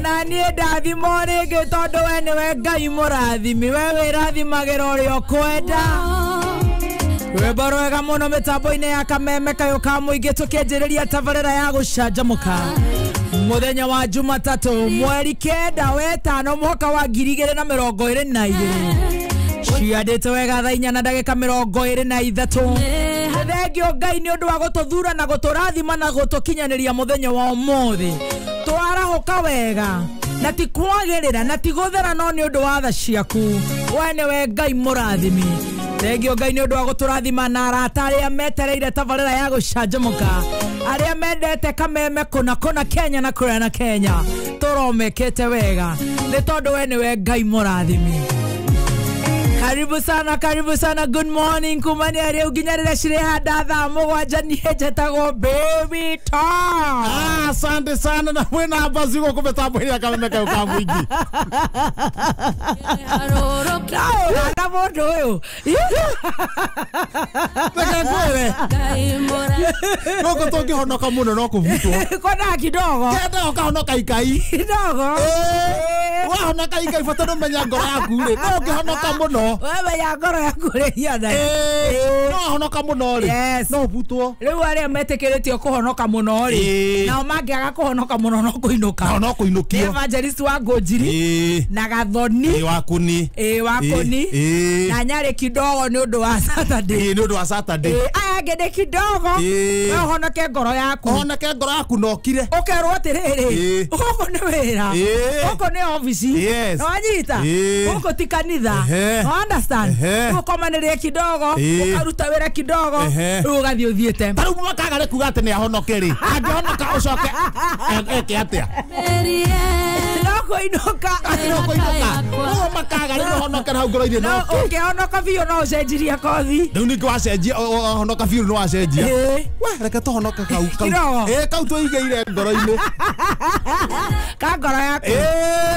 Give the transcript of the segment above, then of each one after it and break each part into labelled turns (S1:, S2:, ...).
S1: na niä ndathimo rä ngä tondå we nä we Ngai må rathimi we wä rathimagä ra å rä o kwenda rwimbo rwega må no mä tambo-inä ya kameme kayå ka må ingä tå kä njä rä ria tabarä ya gå canjamå ka må thenya wa Jumatatå mweri kenda wetano mwaka wa 2022 ciandä te wega thaa 4 na ndagä 23 thengio Ngai nä å ndå wa gå tå thura na gå tå rathima na gå tå kinyanä ria må thenya wa måthä twarahå ka wega na ti kwagä rä ra na ti gå thera no nä å ndå wa tha ciaku we nä we Ngai må rathimi thengio Ngai nä å ndå wa gå tå rathima na arata arä a metereire tabarä ra ya gå canjamå ka arä a mendete kameme kona Kenya na kå na Kenya tå romekä te wega nä tondå we nä we Ngai må rathimi karibu sana good morning kumani ari uginyarira shire hada tha mugwanja ni hetagwo baby talk
S2: asante sana na mwena bazi go kubeta bwira kameme ka mwingi
S1: na modo yo
S2: kwere noko toki honoka muno no kuvutwo
S1: kona kidogo
S2: kenda ukahonoka ikai
S1: kidogo
S2: wa honoka ikai fatano menya ngoro yaku ri no ukihonoka muno
S1: wewe ya ngoro yaku ri hiana
S2: no honoka muno ri no vutwo
S1: riu ari metekeretio kuhonoka muno ri na mangiaga kuhonoka muno no kuinuka
S2: no kuinukio
S1: evangelist wa Ngojiri na Gathoni
S2: wakuni
S1: na Nyari kidogo ni undu wa Saturday
S2: ni undu wa Saturday
S1: aya ngende kidogo we honoke ngoro yaku
S2: no kire
S1: ukerwo atiriri uko ni wira uko ni office no anyita uko ti kanitha understand ukomanĩrĩe kidogo ukaruta wĩra kidogo ugathi uthiĩte
S2: taru makagare kuga atĩ nĩ ahonoke rĩ angĩhonoka ũcoke eke atĩa
S1: kuinuka
S2: no makagare no honoke na ngoro-inĩ no
S1: ũngĩhonoka biũ no ũcenjirie kothi
S2: rĩu ningĩ wacenjia honoka biũ no wacenjia we reke tũhonoka kau kau tũigĩire ngoro-inĩ
S1: ka ngoro yaku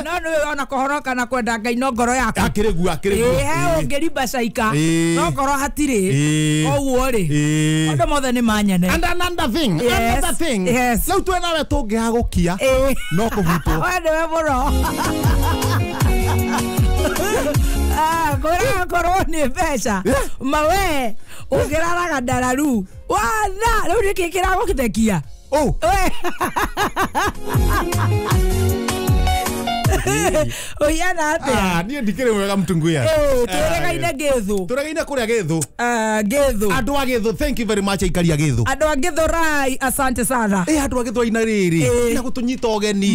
S1: no nĩ ona kũhonoka na kwenda Ngai no ngoro yaku
S2: akĩrĩgua
S1: he ũngĩrimba caika no ngoro hatirĩ koguo rĩ andũ mothe nĩ manyene
S2: and another thing rĩu twĩ nawe tũngĩhagũkia no kũvutwo
S1: we nĩwe mũno ngora korwo nĩ mbeca mawe ũngĩraraga ndararu watha rĩu nĩkĩ kĩragũkĩthekia oyana atia
S2: niĩ ndikĩrĩ mwega mtunguya
S1: turegaine Githu
S2: kũrĩa Githu
S1: Githu
S2: andũ a Githu thank you very much aikaria Githu
S1: andũ a Githu rai asante sana
S2: andũ a Githu ina rĩrĩ na gũtũnyita ũgeni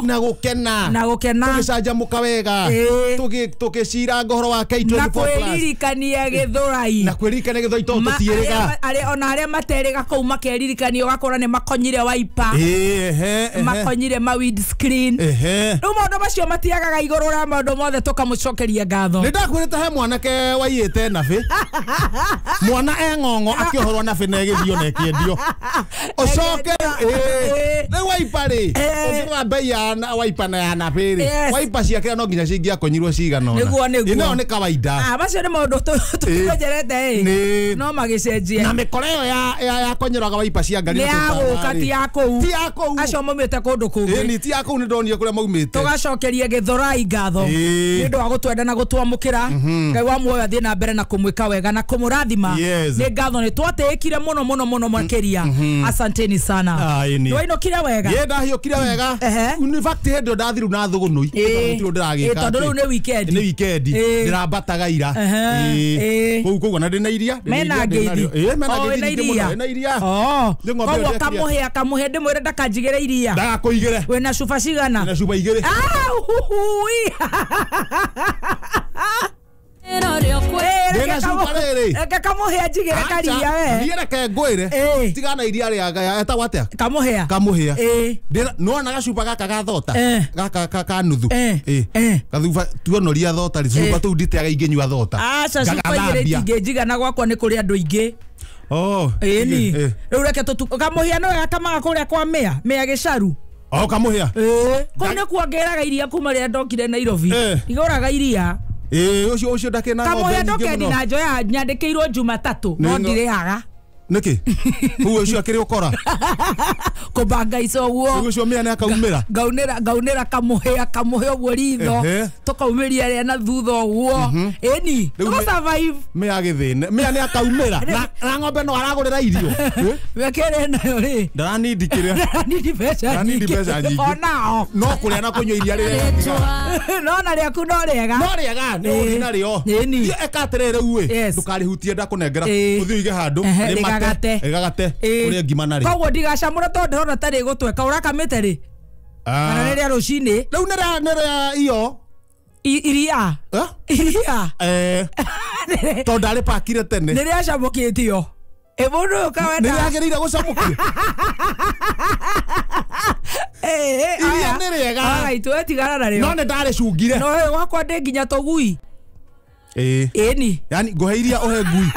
S2: na gũkena tũgĩcanjamũka wega tũgĩcira ngoro wa K24+
S1: na kwĩririkania Githu rai
S2: na kwĩririkania Githu itũ tũtiĩrĩga
S1: ona arĩa materĩga kũu makeririkania ũgakora nĩ makonyire wiper makonyire ma windscreen rĩu maũndũ macio matiagaga igũrũ ra maũndũ mothe tũkamũcokeria ngatho
S2: nĩ ndakwĩrĩte he mwanake waiyĩte nabe mwana ng'ong'o akĩohorwo nabe na gĩthio na kĩendio ũcoke nĩ wiper rĩ ũngĩrora bei ya wiper na ya nabe rĩ wiper ciake no nginya cingĩakonyirwo cigana ũna ĩno nĩ kawaida
S1: macio nĩ maũndũ tũkĩonjerete no magĩcenjie
S2: na mĩkora ĩyo ya konyeraga wiper cia ngari
S1: nĩ yagũka ti ya kũu acio maumĩte kũndũ kũngĩ
S2: ti ya kũu nĩ ndonire kũrĩa maumĩte
S1: tũgacokeria Githu rai ngatho nĩ ũndũ wa gũtwenda na gũtwamũkĩra Ngai wa muoyo athiĩ na mbere na kũmwĩka wega na kũmũrathima nĩ ngatho nĩ twatĩĩkire mũno makĩria asanteni sana nĩwainũkire wega
S2: ndahiũkire wega in fact hĩndĩ ndathiru na thũgũnũi ndĩragĩka
S1: tondũ rĩu nĩ weekend
S2: ndĩrambataga ira kũu na ndĩna iria
S1: mena iria koguo kamũhĩa ndĩmwĩre ndakanjigĩre iria
S2: ndagakũigĩre
S1: wĩna cuba cigana
S2: na cuba igĩrĩ
S1: eka kamuhia njigire karia we
S2: ndireke ngwire tigana iria rĩa etagwo atia kamuhia no na gacuba gaka gathota gaka ka nuthu gathuba tuonoria thota ricuba tu nditeaga ingĩnyua thota
S1: cuba igĩrĩ tingĩnjigana gwakwa nĩ kũrĩ andũ aingĩ ni rĩu reke kamuhia no gakamaga kũrĩa kwa mĩa gĩcaru
S2: kamuhia
S1: kũu nĩ kuongereraga iria kuma rĩrĩa ndokire Nairobi igũraga iria
S2: ucio ndakena
S1: kamuhia ndokendi na njoya nyandĩkĩirwo Jumatatũ no ndirĩhaga
S2: niki ucio akĩrĩ ũkora
S1: kubanga ico guo
S2: ucio mia na kaumira
S1: gaunira kamuhe uguo ritho tukaumiria ria na thutha uguo eni to survive
S2: mia githine mia ni akaumira na ng'ombe no aragurira irio
S1: wekere nayo ri
S2: ndarani ndikire
S1: ndarani pesa nyingi onao
S2: no kuria na kunywa iria rire
S1: no na ria ku no riega
S2: no ordina rio ekaterere uwe ndukarihutie ndakunengera uthi uige handu ni mate egagate uri ngima nari
S1: koguo ndigacamura to ndona tari gutweka urakamite ri kana riria rucini
S2: riu nera iyo
S1: iria
S2: to ndari pakire tene
S1: niria camukitio ebundu kawenda
S2: niriagirire gucamukia iria niriega
S1: aitu tigana nario
S2: no ne ndari cungire
S1: no wakwa ndi nginya togui eni
S2: yani ngoheiria ohe ngui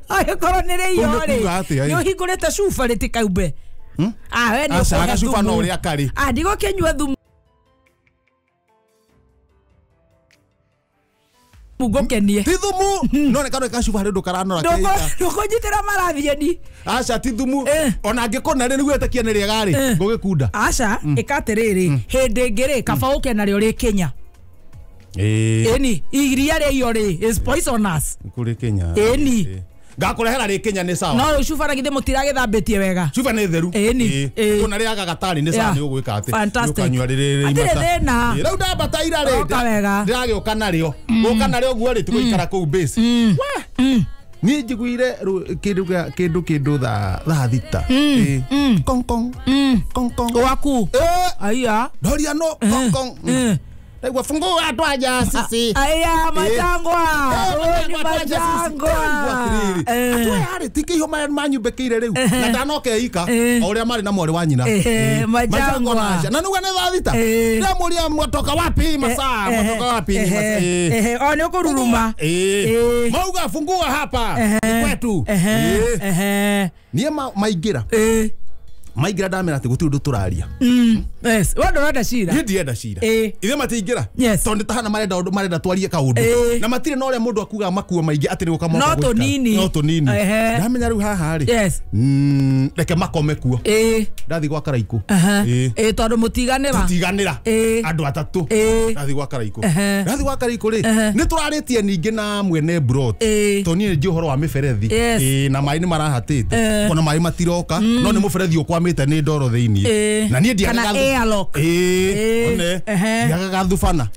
S1: ay korwo nire iyo ri ni uhingurite cuba ritikaumbe we ni
S2: aca cuba no uri akari
S1: ndigo kenyua thumu mugokenie
S2: ti thumu no ne karo kacuba rindu karanora keita
S1: ndukonyitira marathieni
S2: aca ti thumu ona ngikona ri niguo etekia ni riega ri ngugikunda
S1: aca ikatiriri hindi ngiri kaba uke nario ri Kenya eni iria ri iyo ri is poisonous
S2: kuri Kenya
S1: eni
S2: ngakurehera ri Kenya ni sawa
S1: no cuba na githe mutiragithambitie wega
S2: cuba ni theru
S1: eni
S2: kuna ri agagatari ni sawa ni ugwika ati
S1: ukanywa
S2: riri
S1: imata
S2: riu ndambataira ri ndiragiuka nario uka nario guo ri tiguikara kuu base ni njiguire kindu tha thita kong
S1: waku aya
S2: doria no kong Nagwa fungua twaja sisi.
S1: Aya majangwa. Ni majangwa.
S2: Atwe hari tiki homa manyu bekeire riu. Na ndanoke ika oria mari na mwari wa nyina.
S1: Majangwa.
S2: Na nuga ne thita. Nda muria mwatoka wapi masaa? Mwatoka wapi masaa?
S1: Oni ukururuma.
S2: Mauga fungua hapa. Kwetu. Nie maigira. Maigira ndamera ati guti undu turaria
S1: yes wando rada shira
S2: ndi enda shira ithe matingira tondu tahana marenda twarie kaundu na matire no ria mundu akuga makuo maingi ati ni gukamwa
S1: no to nini
S2: ndamenya riu haha ri reke makome kuo ndathi gwa karaiku
S1: tondu mutiganira
S2: andu atatu ndathi gwa karaiku ri ni turaritie ningi na mwene brot to ni nji uhoro wa miberethi na mai ni marahatite kona mai matiroka no ni muberethi ukwamite ni ndoro thiini na ni ndiagaga one ndiagaga thufana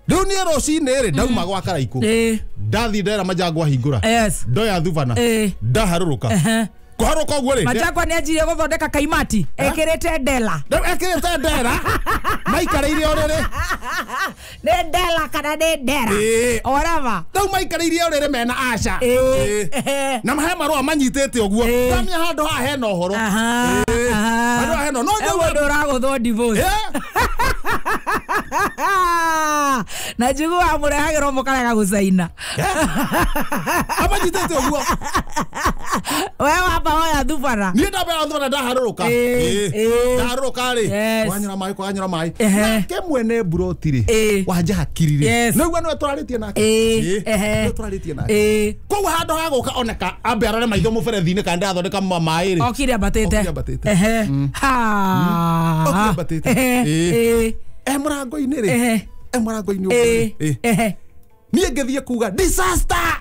S2: riu ni rocini ri ndauma gwa karaiku ndathi ndera majangwa hingura ndoya thufana ndaharuruka kuharuka guo ri
S1: majangwa ni anjire guthondeka kaimati ekirite ndela
S2: maikareire orere
S1: ne ndela kana ne ndera orava
S2: ndau maikareire orere mena aca na mahe marua manyitete oguo ndamya handu ha hena uhoro handu ha hena no
S1: ndu raguthwo divorce na jigu amurehagirwo mukarega gucaina
S2: amanyitete oguo
S1: we wamba hoya thubara
S2: ni ndamba thubara ndaharuruka ndaharuruka ri kwanyura mai ke mwene broti ri wanja hakirire niguo no turaritie nake ko handu ha guka oneka ambe arore maitho muberethi-ini kana ndathondeka mai ri
S1: okire abatite
S2: murango-ini ri murango-ini niä ngäthiä kuga disaster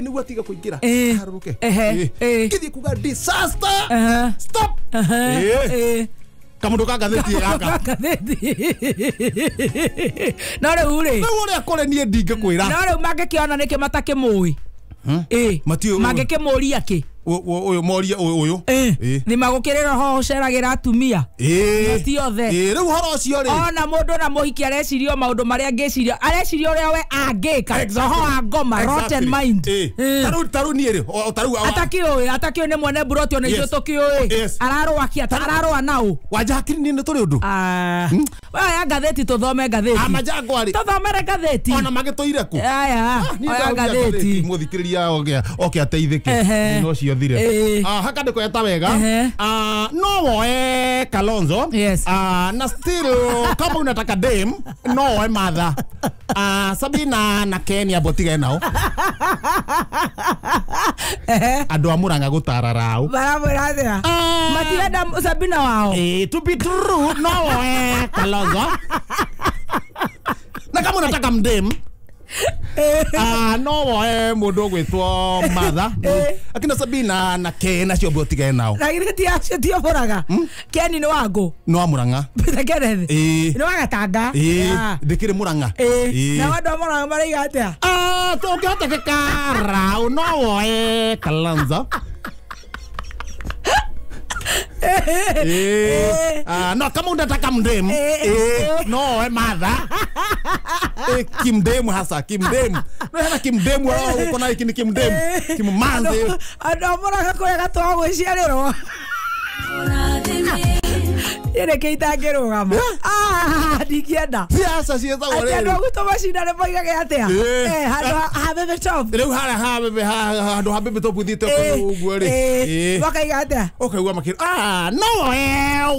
S2: niguo tiga kå ingä ra haruruke ngäthiä kuga disaster stop kamundu ka ngatheti gaka
S1: no rä u rä
S2: å rä a kå re niä ndingä kwä ra
S1: no rä u mangä kä ona nä kä matakĩ må ä mangä kä må ria kä
S2: uyu moria uyu
S1: ni magukirira ho ceragira atumia ti othe
S2: riu horo ucio ri
S1: ona mundu na muhiki arecirio maundu maria ngeciria arecirio ria we angika ho angoma rotten mind
S2: taru ni ri taru
S1: atakio ni mwene broti ona ithu tukiui ararua nau
S2: wanja hakiri ni turi undu
S1: ya ngatheti tuthome ngatheti
S2: amajangwa ri
S1: tuthomere ngatheti
S2: ona magitoire ku
S1: aya ngatheti
S2: muthikiriria oke ateithike no cio thire haka ndiko yeta wega no woe Kalonzo na still kama unataka dem no woe Martha Sabina na Kenya botiga nao Andu amuranga gutararau.
S1: Baramwira atia. Matirenda Sabina wao.
S2: To be true, no Kalonzo. Na kama unataka mdem no mundu gwitwo Matha akina Sabina na Ken acio bo tigane nao
S1: na giriti acio tio boraga Ken ni wangu
S2: no Muranga
S1: Kenneth ni wagatanga
S2: ndikire Muranga
S1: na wandu Muranga maraiga atia
S2: to ngihota gikara no Kalonzo no kama unataka mdem no Matha kimdem hasa kimdem na kimdem wao uko na ikini kimdem kimmanze
S1: adomora kwega to gwiciariro ere keitangero gama dikienda
S2: siasa siasa wale
S1: ando gutoma cindane moiga ge atia habebe top
S2: reu hando habebe top thite ko uguo ri
S1: wakaiga atia
S2: okaigua makiro no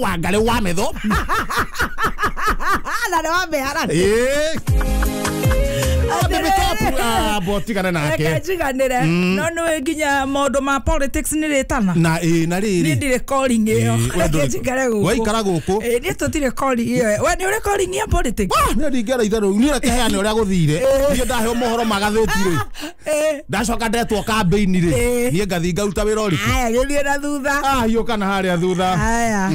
S2: wangale wa metho
S1: na ne wa mehara
S2: habebe top botigana nake
S1: jiganire no no nginya maundu ma politics ni ritana
S2: na na riri
S1: ni dire calling iyo jigare guku
S2: waikara guku
S1: ni tutire calling iyo we ni ure calling ya politics
S2: ni ndigera itharu ni reke heane uria guthire ni ndahe mohoro magatheti ri ndacoka ndetwo campaign ri ni ngathi ngaruta wira uriku
S1: aya githie na thutha
S2: hiyo kana haria thutha
S1: aya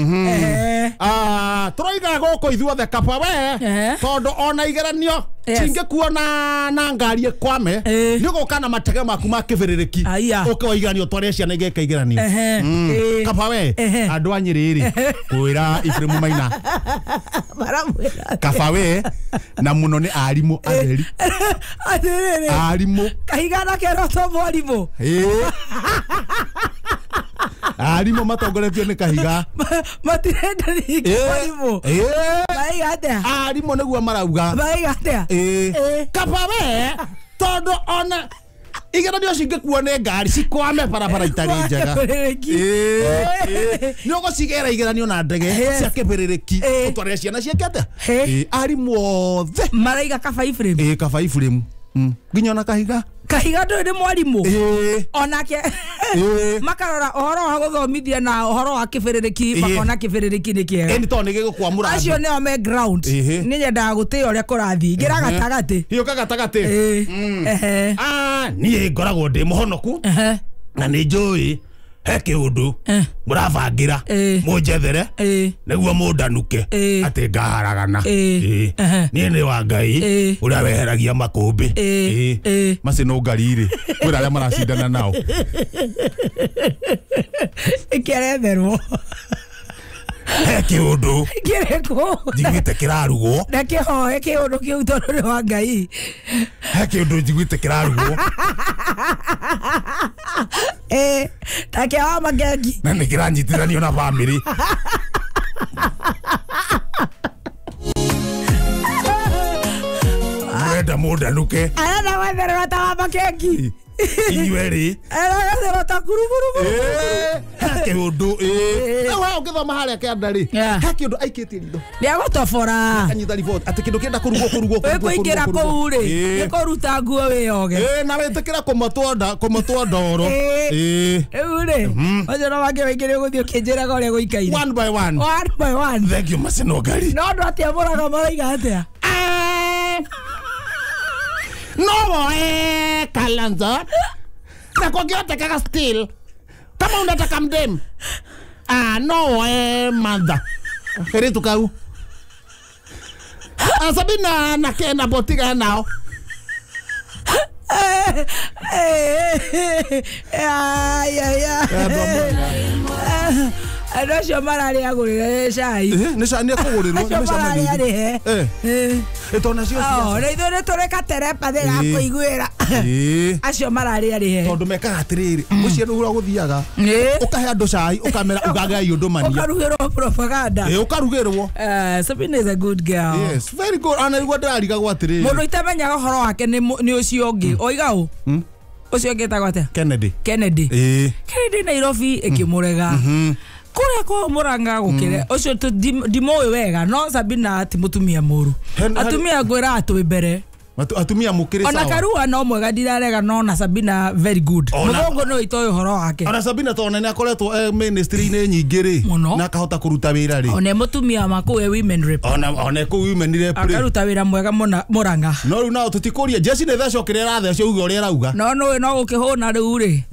S2: turoiga guku ithuothe kaba we tondu ona igeranio cingikuona na ngari kwame ni guka na matege maku ma kibiririki ukawaiganio tware ciana igeka igeranio kaba we andu anyiriri kwira Ifremu Maina kaba we na muno ni arimu atheri arimu
S1: kahigana kero to mwarimu
S2: arimu matongoretio ni kahiga
S1: matirenda ni mwarimu baiga atia
S2: arimu niguo marauga
S1: baiga atia
S2: kaba we tondu ona igeranio cingikuone ngari cikwame barabara itari njega ni ugocigera igeranio na ndege cia kibiririki utware ciana ciakete arimu othe
S1: maraiga kaba Ifremu
S2: kaba Ifremu nginya na kahiga
S1: ndo ni mwarimu onake makarora ohoro wa guthomithia na ohoro wa kibiririki makona kibiririki ni kiega
S2: ni to ni gigukwamura
S1: acio ne ome ground ni nyenda gutia uria kurathi ngira gatagati
S2: hiyo kagatagati ni ngoragwo ndi muhonoku na ni njui he kiundu murabangira munjethere niguo mundanuke ati ngaharagana ni ni wa Ngai uria weheragia makumbi maci no ngariri kwira aria maracindana nao
S1: ikiretherwo
S2: he kiundu
S1: kireko
S2: njiguite kirarugwo
S1: na kihoe kiundu kiu tondu ni wa Ngai
S2: he kiundu njiguite kirarugwo
S1: take wa magegi
S2: na ni kiranyitithanio na family mwenda mundanuke
S1: arenda wethererwa ta wa magegi
S2: inyueri
S1: arenda ta kuruguru
S2: kiundu wa ukithoma haria kiandari ha kiundu aikitie ritho
S1: ni agotobora
S2: kanyita report ati kindu kienda kurugwo
S1: kwingira kuu ri ni kuruta nguo wioge
S2: na witikira kumotwa ndoro
S1: riu ri ojo no wange wingire guthio kinjiraga uria guikaire
S2: one by one thank you Macino Ngari
S1: no ndo atia muraga maraiga atia
S2: no Kalonzo na kugiotekaga still kama unataka mdem no Matha heri tukau Sabina na Ken botiga nao
S1: ando cio mararĩ agũrĩre cai
S2: nĩ cai nĩ kũgũrĩrwo nĩ
S1: mararĩ arĩhe
S2: tona cio
S1: nĩ ithuĩ nĩ tũrĩ katereba thĩ ga kũiguĩra acio mararĩ arĩhe
S2: tondũ mekaga atĩrĩrĩ mũciĩ nĩguo gũthiaga ũkahe andũ cai ũkamera ugagai ũndũ mania
S1: ũkarugĩrwo propaganda
S2: ũkarugĩrwo
S1: Sabina is a good girl
S2: yes very good ana igua ndarigagwo atĩrĩrĩ mũndũ
S1: itamenyaga ũhoro wake nĩ ũcio ũngĩ oiga ũ ũcio ũngĩ etagwo atĩa Kennedy Nairobi ĩkĩmũrega kuria kwa Muranga gukire ucio ndimoe wega no Sabina ti mutumia muru atumia ngwira atwi mbere
S2: atumia mukiri sawa
S1: ona Karua no mwega ndirarega no na Sabina very good mugongo no itoyo horo wake
S2: ona Sabina tone ni akoretwo ministry-inĩ nyingĩ ri na akahota kuruta wĩra ri
S1: ona mutumia makuwe women rep
S2: ona ku women rep
S1: akaruta wĩra mwega Murang'a
S2: no riu na tutikuria Jesse ne thecwo kire rathecwo ugo ria rauga
S1: no gukihuna riu ri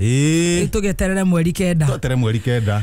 S1: tugeterere mweri 9
S2: mweri 9